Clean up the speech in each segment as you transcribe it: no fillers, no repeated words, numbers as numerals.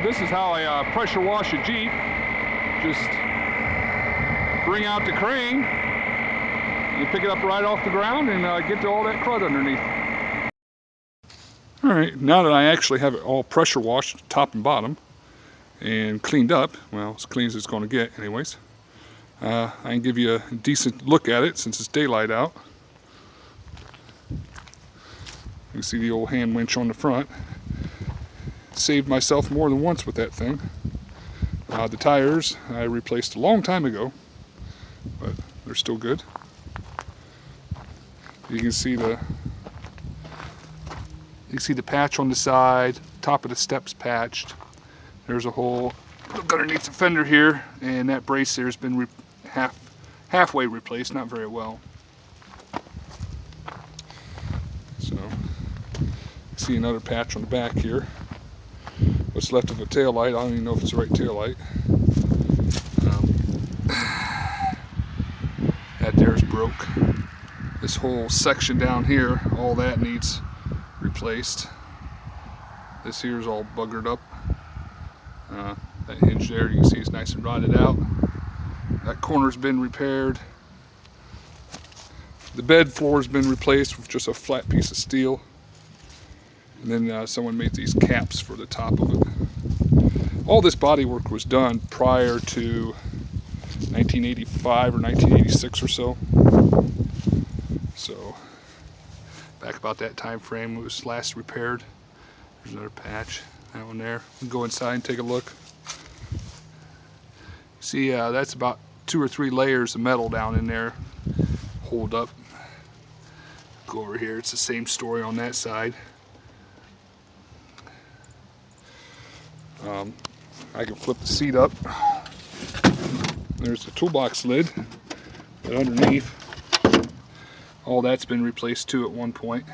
This is how I pressure wash a Jeep. Just bring out the crane, you pick it up right off the ground and get to all that crud underneath. Alright, now that I actually have it all pressure washed top and bottom and cleaned up, well, as clean as it's going to get anyways, I can give you a decent look at it since it's daylight out. You can see the old hand winch on the front. Saved myself more than once with that thing. The tires I replaced a long time ago, but they're still good. You can see the patch on the side, top of the steps patched. There's a hole. Look underneath the fender here, and that brace there has been halfway replaced, not very well. So, see another patch on the back here. What's left of a tail light, I don't even know if it's the right tail light. That there's broke. This whole section down here, all that needs replaced. This here is all buggered up. That hinge there, you can see, is nice and rotted out. That corner's been repaired. The bed floor's been replaced with just a flat piece of steel. And then someone made these caps for the top of it. All this body work was done prior to 1985 or 1986 or so. So back about that time frame it was last repaired. There's another patch, that one there. We can go inside and take a look. See, that's about 2 or 3 layers of metal down in there, hold up. Go over here, it's the same story on that side. I can flip the seat up. There's the toolbox lid, but underneath, all that's been replaced too at one point.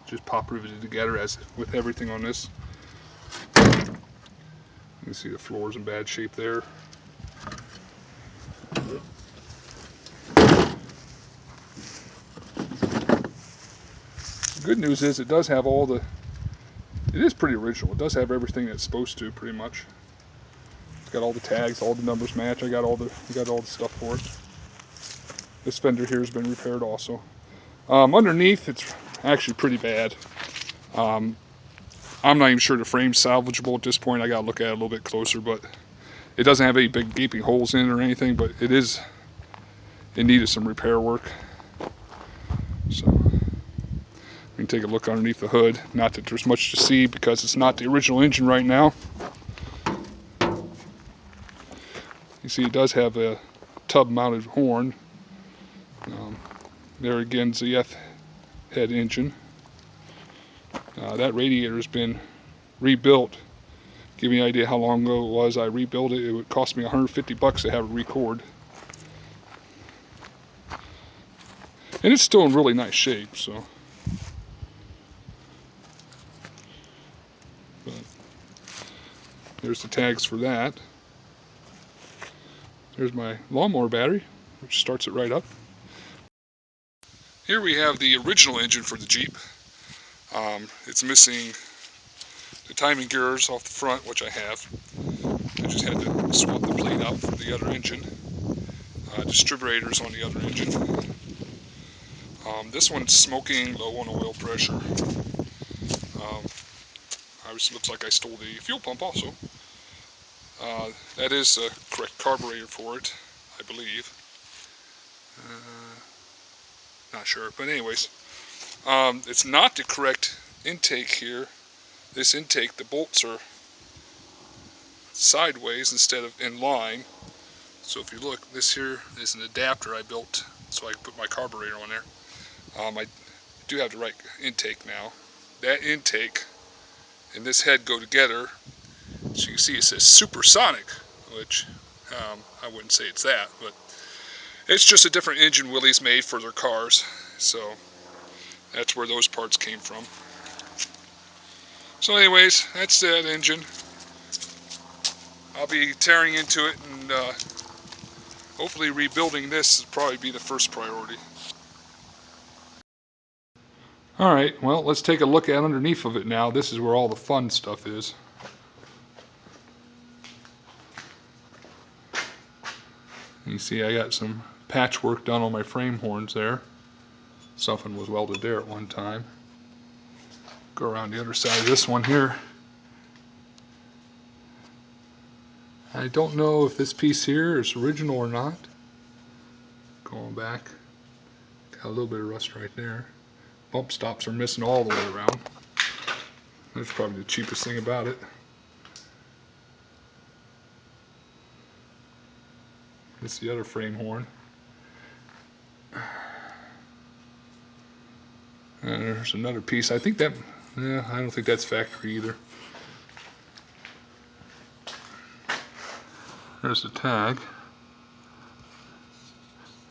Just pop riveted together as with everything on this. You can see the floor's in bad shape there. The good news is it does have all the, it is pretty original. It does have everything that's supposed to, pretty much. It's got all the tags, all the numbers match. We got all the stuff for it. This fender here has been repaired also. Underneath, it's actually pretty bad. I'm not even sure the frame's salvageable at this point. I gotta look at it a little bit closer, but it doesn't have any big gaping holes in it or anything, but it needed some repair work. So we can take a look underneath the hood. Not that there's much to see because it's not the original engine right now. You see it does have a tub mounted horn. There again is the F head engine. That radiator has been rebuilt. Give me an idea how long ago it was I rebuilt it. It would cost me $150 to have it record. And it's still in really nice shape, so. But there's the tags for that. There's my lawnmower battery, which starts it right up. Here we have the original engine for the Jeep. It's missing the timing gears off the front, which I have. I just had to swap the plate out for the other engine. Distributors on the other engine. This one's smoking, low on oil pressure. Obviously looks like I stole the fuel pump also. That is the correct carburetor for it, I believe. Not sure, but anyways. It's not the correct intake here. This intake, the bolts are sideways instead of in line. So if you look, this here is an adapter I built so I can put my carburetor on there. I do have the right intake now. That intake and this head go together. So you can see it says supersonic, which I wouldn't say it's that, but it's just a different engine Willys made for their cars. So that's where those parts came from. So anyways, that's that engine. I'll be tearing into it and hopefully rebuilding this will probably be the first priority. Alright, well, let's take a look at underneath of it now. This is where all the fun stuff is. You see I got some patchwork done on my frame horns there. Something was welded there at one time. Go around the other side of this one here. I don't know if this piece here is original or not. Going back, got a little bit of rust right there. Bump stops are missing all the way around. That's probably the cheapest thing about it. This is the other frame horn. And there's another piece. I think that, yeah, I don't think that's factory either. There's the tag.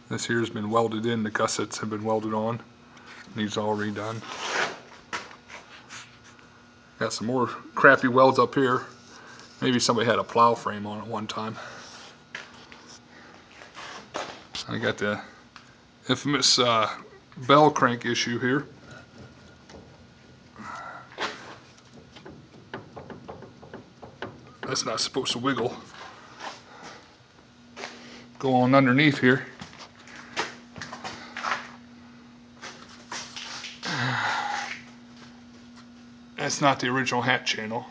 This here has been welded in. The gussets have been welded on. Needs all redone. Got some more crappy welds up here. Maybe somebody had a plow frame on it one time. I got the infamous bell crank issue here. That's not supposed to wiggle. Go on underneath here. That's not the original hat channel.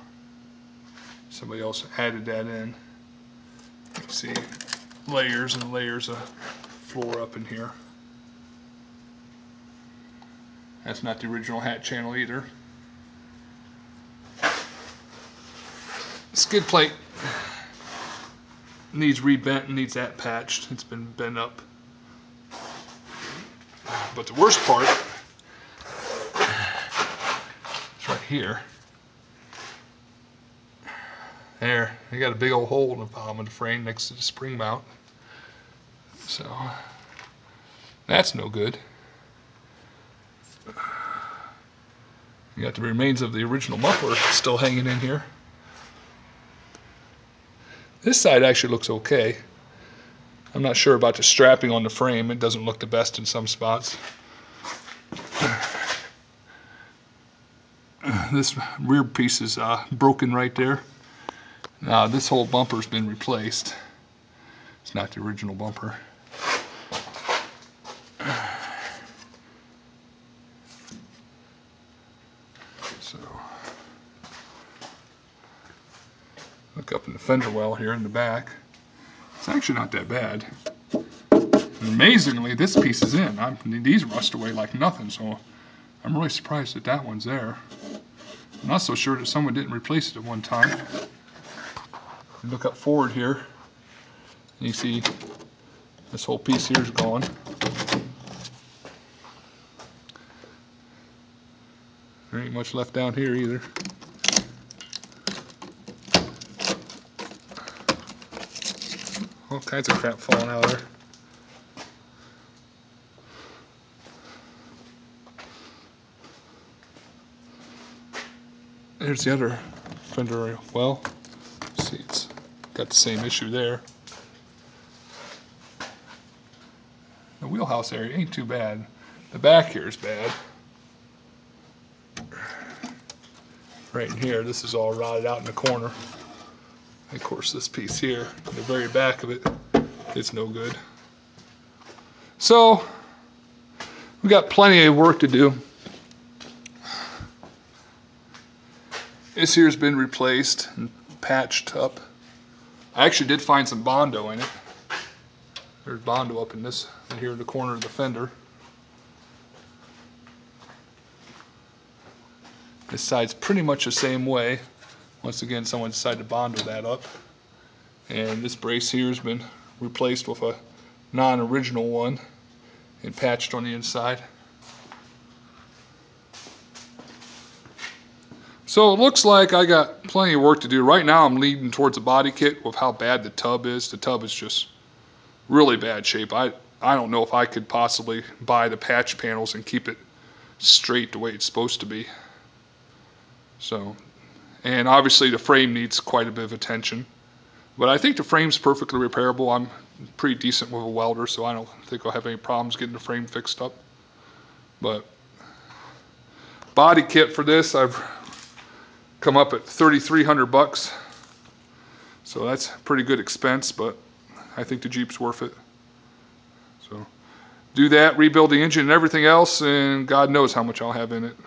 Somebody else added that in. You can see layers and layers of floor up in here. That's not the original hat channel either. Skid plate needs rebent and needs that patched. It's been bent up. But the worst part is right here. There, I got a big old hole in the bottom of the frame next to the spring mount. So that's no good. You got the remains of the original muffler still hanging in here. This side actually looks okay. I'm not sure about the strapping on the frame. It doesn't look the best in some spots. This rear piece is broken right there. Now this whole bumper's been replaced. It's not the original bumper. So look up in the fender well here in the back. It's actually not that bad. And amazingly, this piece is in. These rust away like nothing, so I'm really surprised that that one's there. I'm not so sure that someone didn't replace it at one time. Look up forward here, and you see this whole piece here is gone. There ain't much left down here either. All kinds of crap falling out of there. There's the other fender well. See, it's got the same issue there. The wheelhouse area ain't too bad. The back here is bad. Right in here, this is all rotted out in the corner. And of course, this piece here, the very back of it, is no good. So, we got plenty of work to do. This here's been replaced and patched up. I actually did find some Bondo in it. There's Bondo up in this, here in the corner of the fender. This side's pretty much the same way. Once again, someone decided to Bondo that up. And this brace here has been replaced with a non-original one and patched on the inside. So it looks like I got plenty of work to do. Right now I'm leaning towards a body kit with how bad the tub is. The tub is just really bad shape. I don't know if I could possibly buy the patch panels and keep it straight the way it's supposed to be. So, and obviously the frame needs quite a bit of attention. But I think the frame's perfectly repairable. I'm pretty decent with a welder, so I don't think I'll have any problems getting the frame fixed up. But body kit for this, I've come up at $3,300. So that's a pretty good expense, but I think the Jeep's worth it. So do that, rebuild the engine and everything else, and God knows how much I'll have in it.